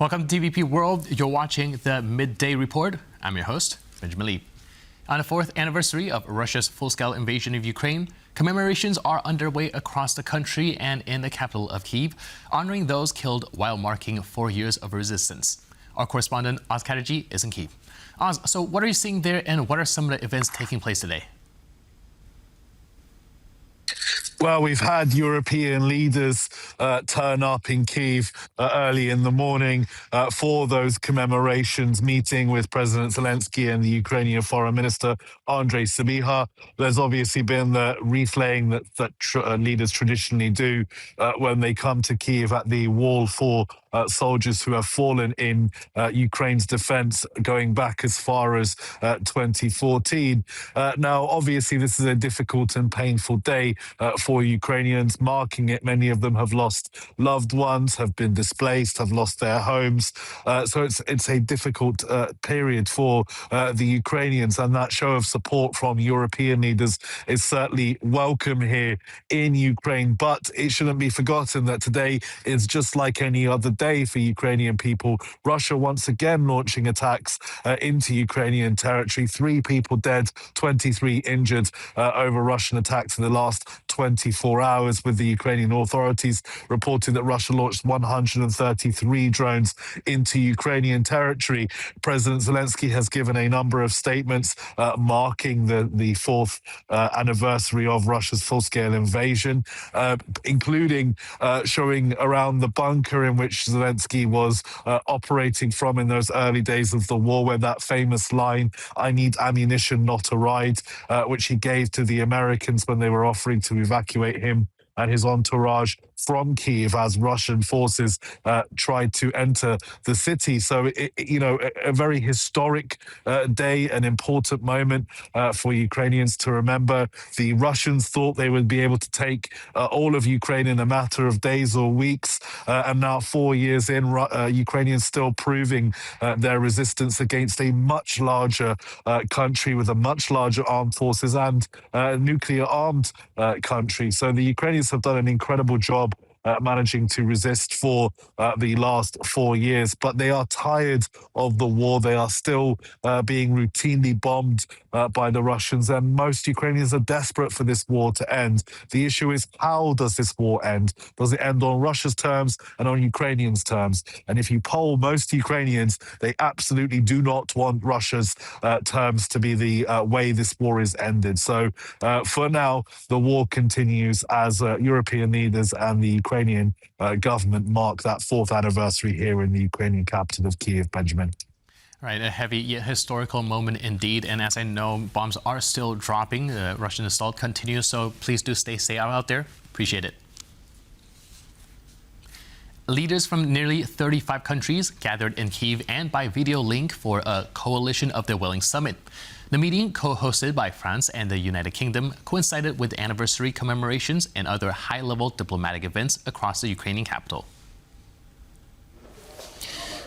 Welcome to DVP World. You're watching the Midday Report. I'm your host, Benjamin Lee. On the 4th anniversary of Russia's full-scale invasion of Ukraine, commemorations are underway across the country and in the capital of Kyiv, honoring those killed while marking 4 years of resistance. Our correspondent Oz Chatterjee is in Kyiv. Oz, so what are you seeing there, and what are some of the events taking place today? Well, we've had European leaders turn up in Kyiv early in the morning for those commemorations, meeting with President Zelensky and the Ukrainian Foreign Minister, Andrei Sybiha. There's obviously been the replaying that leaders traditionally do when they come to Kyiv at the wall for soldiers who have fallen in Ukraine's defense going back as far as 2014. Now, obviously, this is a difficult and painful day for Ukrainians. Marking it, many of them have lost loved ones, have been displaced, have lost their homes. So it's a difficult period for the Ukrainians, and that show of support from European leaders is certainly welcome here in Ukraine. But it shouldn't be forgotten that today is just like any other day for Ukrainian people. Russia once again launching attacks into Ukrainian territory. 3 people dead, 23 injured over Russian attacks in the last 24 hours, with the Ukrainian authorities reporting that Russia launched 133 drones into Ukrainian territory. President Zelensky has given a number of statements marking the 4th anniversary of Russia's full-scale invasion, including showing around the bunker in which Zelensky was operating from in those early days of the war, where that famous line, "I need ammunition, not a ride," which he gave to the Americans when they were offering to evacuate him and his entourage from Kyiv as Russian forces tried to enter the city. So, a very historic day, an important moment for Ukrainians to remember. The Russians thought they would be able to take all of Ukraine in a matter of days or weeks. And now 4 years in, Ukrainians still proving their resistance against a much larger country with a much larger armed forces and nuclear-armed country. So the Ukrainians have done an incredible job managing to resist for the last 4 years. But they are tired of the war. They are still being routinely bombed by the Russians, and most Ukrainians are desperate for this war to end. The issue is, how does this war end? Does it end on Russia's terms and on Ukrainians' terms? And if you poll most Ukrainians, they absolutely do not want Russia's terms to be the way this war is ended. So for now, the war continues as European leaders and the Ukrainian government mark that 4th anniversary here in the Ukrainian capital of Kyiv, Benjamin. Right, a heavy yet historical moment indeed. And as I know, bombs are still dropping. The Russian assault continues, so please do stay safe out there. Appreciate it. Leaders from nearly 35 countries gathered in Kyiv and by video link for a Coalition of the Willing summit. The meeting, co-hosted by France and the United Kingdom, coincided with anniversary commemorations and other high-level diplomatic events across the Ukrainian capital.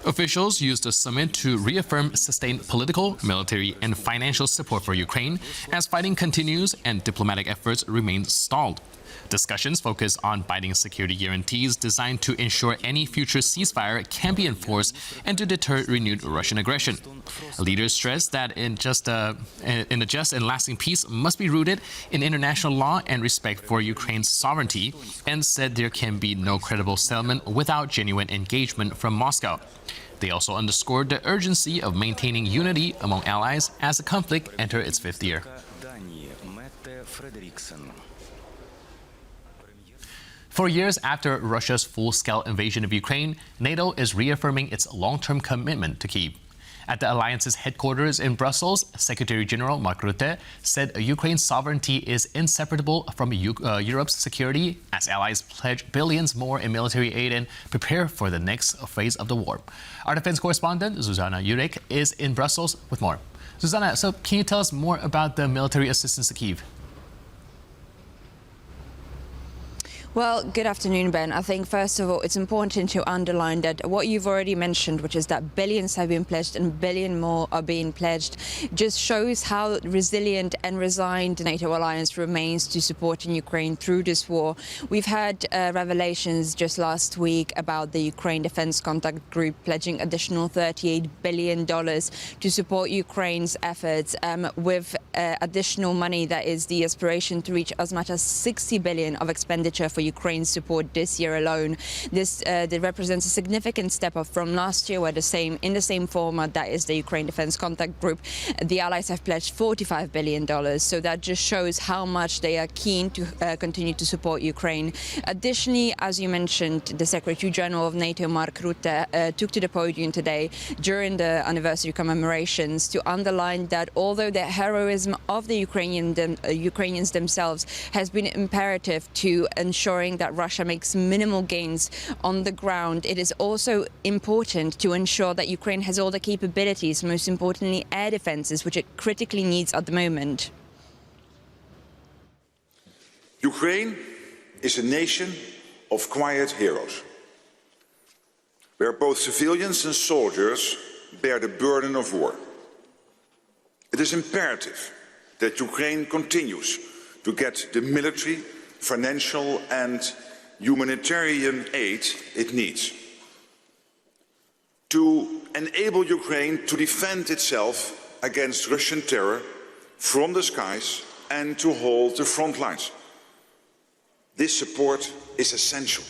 Officials used the summit to reaffirm sustained political, military, and financial support for Ukraine as fighting continues and diplomatic efforts remain stalled. Discussions focused on binding security guarantees designed to ensure any future ceasefire can be enforced and to deter renewed Russian aggression. Leaders stressed that a just and lasting peace must be rooted in international law and respect for Ukraine's sovereignty, and said there can be no credible settlement without genuine engagement from Moscow. They also underscored the urgency of maintaining unity among allies as the conflict enters its 5th year. For years after Russia's full-scale invasion of Ukraine, NATO is reaffirming its long-term commitment to Kyiv. At the alliance's headquarters in Brussels, Secretary General Mark Rutte said Ukraine's sovereignty is inseparable from Europe's security as allies pledge billions more in military aid and prepare for the next phase of the war. Our defense correspondent, Zuzana Jurek, is in Brussels with more. Zuzana, so can you tell us more about the military assistance to Kyiv? Well, good afternoon, Ben. I think, first of all, it's important to underline that what you've already mentioned, which is that billions have been pledged and billion more are being pledged, just shows how resilient and resigned the NATO alliance remains to supporting Ukraine through this war. We've had revelations just last week about the Ukraine Defense Contact Group pledging additional $38 billion to support Ukraine's efforts with additional money. That is the aspiration to reach as much as $60 billion of expenditure for Ukraine's support this year alone. This represents a significant step up from last year, where in the same format, that is the Ukraine Defense Contact Group, the allies have pledged $45 billion. So that just shows how much they are keen to continue to support Ukraine. Additionally, as you mentioned, the Secretary General of NATO, Mark Rutte, took to the podium today during the anniversary commemorations to underline that although the heroism of the Ukrainians themselves has been imperative to ensuring that Russia makes minimal gains on the ground, it is also important to ensure that Ukraine has all the capabilities, most importantly air defenses, which it critically needs at the moment. Ukraine is a nation of quiet heroes, where both civilians and soldiers bear the burden of war. It is imperative that Ukraine continues to get the military, financial and humanitarian aid it needs to enable Ukraine to defend itself against Russian terror from the skies and to hold the front lines. This support is essential.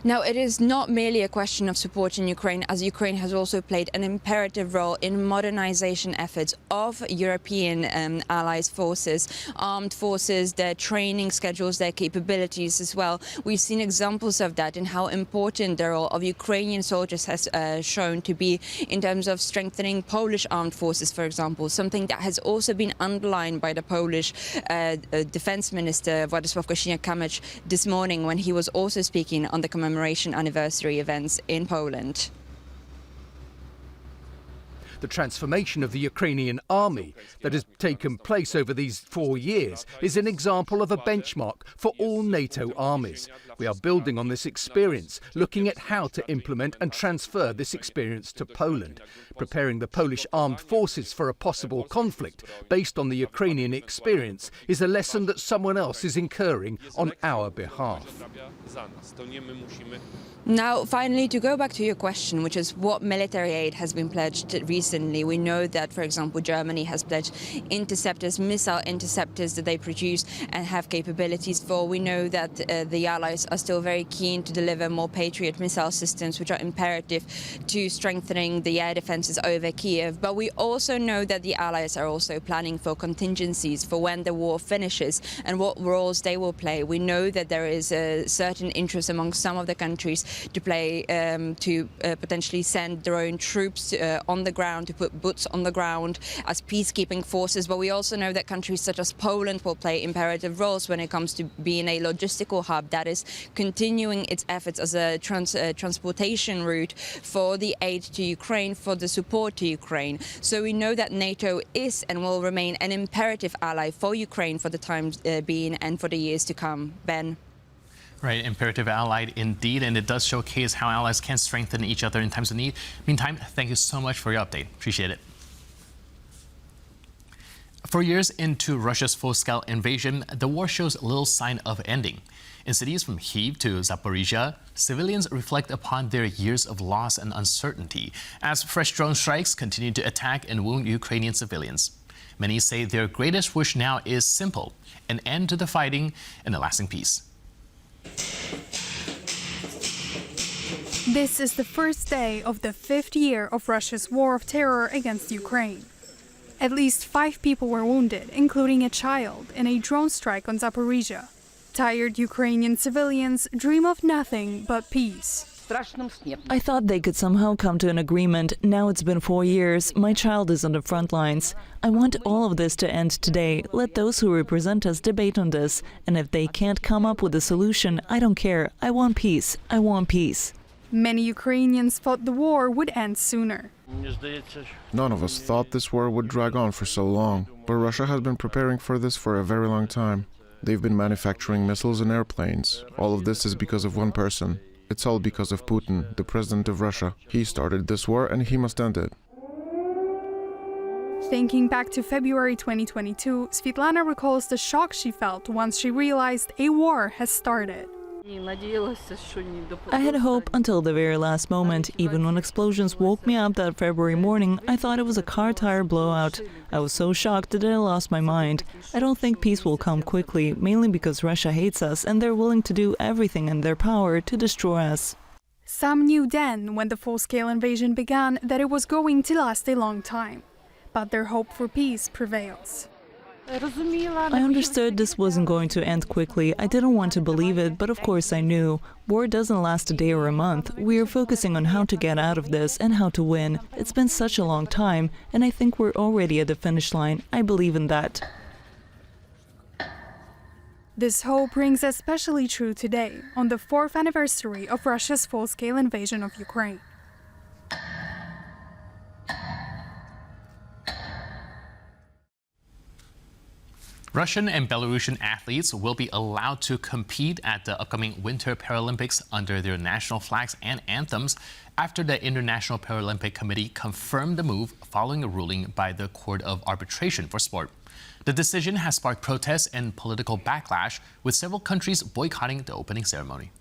Now, it is not merely a question of supporting Ukraine, as Ukraine has also played an imperative role in modernization efforts of European allies' forces, armed forces, their training schedules, their capabilities as well. We've seen examples of that in how important the role of Ukrainian soldiers has shown to be in terms of strengthening Polish armed forces, for example, something that has also been underlined by the Polish Defense Minister Władysław Kosiniak-Kamysz this morning when he was also speaking on the commemoration anniversary events in Poland. The transformation of the Ukrainian army that has taken place over these 4 years is an example of a benchmark for all NATO armies. We are building on this experience, looking at how to implement and transfer this experience to Poland. Preparing the Polish armed forces for a possible conflict based on the Ukrainian experience is a lesson that someone else is incurring on our behalf. Now, finally, to go back to your question, which is what military aid has been pledged recently. We know that, for example, Germany has pledged interceptors, missile interceptors that they produce and have capabilities for. We know that the allies are still very keen to deliver more Patriot missile systems, which are imperative to strengthening the air defenses over Kyiv. But we also know that the allies are also planning for contingencies for when the war finishes and what roles they will play. We know that there is a certain interest among some of the countries to play, potentially send their own troops on the ground, to put boots on the ground as peacekeeping forces. But we also know that countries such as Poland will play imperative roles when it comes to being a logistical hub, that is continuing its efforts as a transportation route for the aid to Ukraine, for the support to Ukraine. So we know that NATO is and will remain an imperative ally for Ukraine for the time being and for the years to come. Ben? Right, imperative allied indeed, and it does showcase how allies can strengthen each other in times of need. Meantime, thank you so much for your update. Appreciate it. 4 years into Russia's full-scale invasion, the war shows little sign of ending. In cities from Kyiv to Zaporizhia, civilians reflect upon their years of loss and uncertainty as fresh drone strikes continue to attack and wound Ukrainian civilians. Many say their greatest wish now is simple: an end to the fighting and a lasting peace. This is the first day of the 5th year of Russia's war of terror against Ukraine. At least 5 people were wounded, including a child, in a drone strike on Zaporizhia. Tired Ukrainian civilians dream of nothing but peace. I thought they could somehow come to an agreement. Now it's been 4 years. My child is on the front lines. I want all of this to end today. Let those who represent us debate on this. And if they can't come up with a solution, I don't care. I want peace. I want peace. Many Ukrainians thought the war would end sooner. None of us thought this war would drag on for so long, but Russia has been preparing for this for a very long time. They've been manufacturing missiles and airplanes. All of this is because of one person. It's all because of Putin, the president of Russia. He started this war and he must end it. Thinking back to February 2022, Svetlana recalls the shock she felt once she realized a war has started. I had hope until the very last moment. Even when explosions woke me up that February morning, I thought it was a car tire blowout. I was so shocked that I lost my mind. I don't think peace will come quickly, mainly because Russia hates us and they're willing to do everything in their power to destroy us. Some knew then, when the full-scale invasion began, that it was going to last a long time. But their hope for peace prevails. I understood this wasn't going to end quickly. I didn't want to believe it, but of course I knew. War doesn't last a day or a month. We are focusing on how to get out of this and how to win. It's been such a long time, and I think we're already at the finish line. I believe in that. This hope rings especially true today, on the 4th anniversary of Russia's full-scale invasion of Ukraine. Russian and Belarusian athletes will be allowed to compete at the upcoming Winter Paralympics under their national flags and anthems after the International Paralympic Committee confirmed the move following a ruling by the Court of Arbitration for Sport. The decision has sparked protests and political backlash, with several countries boycotting the opening ceremony.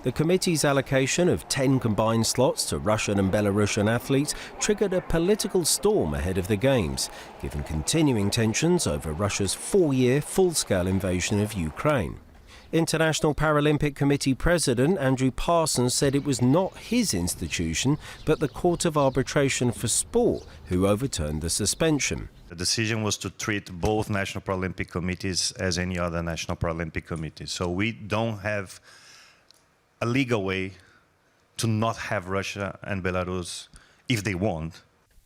The committee's allocation of 10 combined slots to Russian and Belarusian athletes triggered a political storm ahead of the Games, given continuing tensions over Russia's 4-year full-scale invasion of Ukraine. International Paralympic Committee President Andrew Parsons said it was not his institution, but the Court of Arbitration for Sport who overturned the suspension. The decision was to treat both national Paralympic committees as any other national Paralympic committee. So we don't have a legal way to not have Russia and Belarus if they want.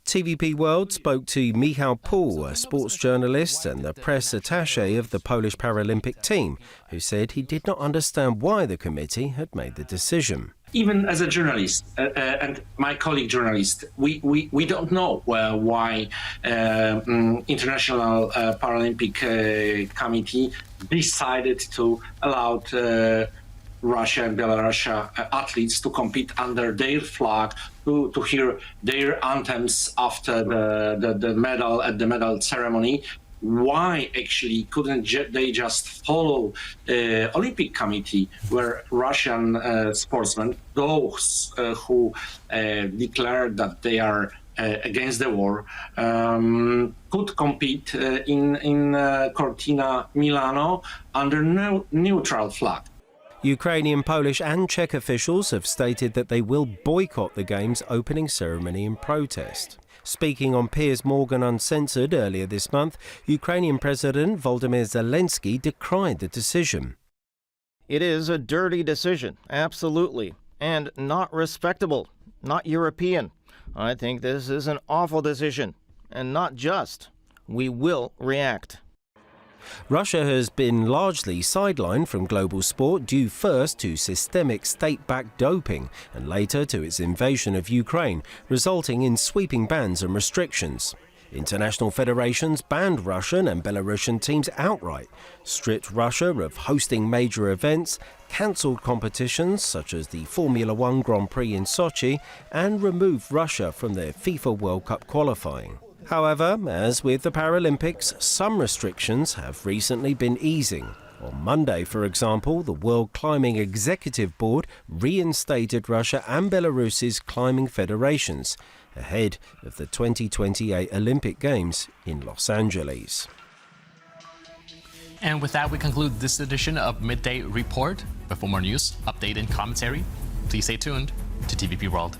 TVP World spoke to Michał Pół, a sports journalist and the press attaché of the Polish Paralympic team, who said he did not understand why the committee had made the decision. Even as a journalist and my colleague journalist, we don't know why International Paralympic Committee decided to allow Russia and Belarus athletes to compete under their flag, to hear their anthems after the medal at the medal ceremony. Why actually couldn't they just follow Olympic Committee, where Russian sportsmen, those who declared that they are against the war, could compete in Cortina, Milano under neutral flag? Ukrainian, Polish and Czech officials have stated that they will boycott the Games opening ceremony in protest. Speaking on Piers Morgan Uncensored earlier this month, Ukrainian President Volodymyr Zelensky decried the decision. It is a dirty decision, absolutely, and not respectable, not European. I think this is an awful decision, and not just. We will react. Russia has been largely sidelined from global sport due first to systemic state-backed doping and later to its invasion of Ukraine, resulting in sweeping bans and restrictions. International federations banned Russian and Belarusian teams outright, stripped Russia of hosting major events, cancelled competitions such as the Formula One Grand Prix in Sochi, and removed Russia from their FIFA World Cup qualifying. However, as with the Paralympics, some restrictions have recently been easing. On Monday, for example, the World Climbing Executive Board reinstated Russia and Belarus's climbing federations ahead of the 2028 Olympic Games in Los Angeles. And with that, we conclude this edition of Midday Report. But for more news, update, and commentary, please stay tuned to TVP World.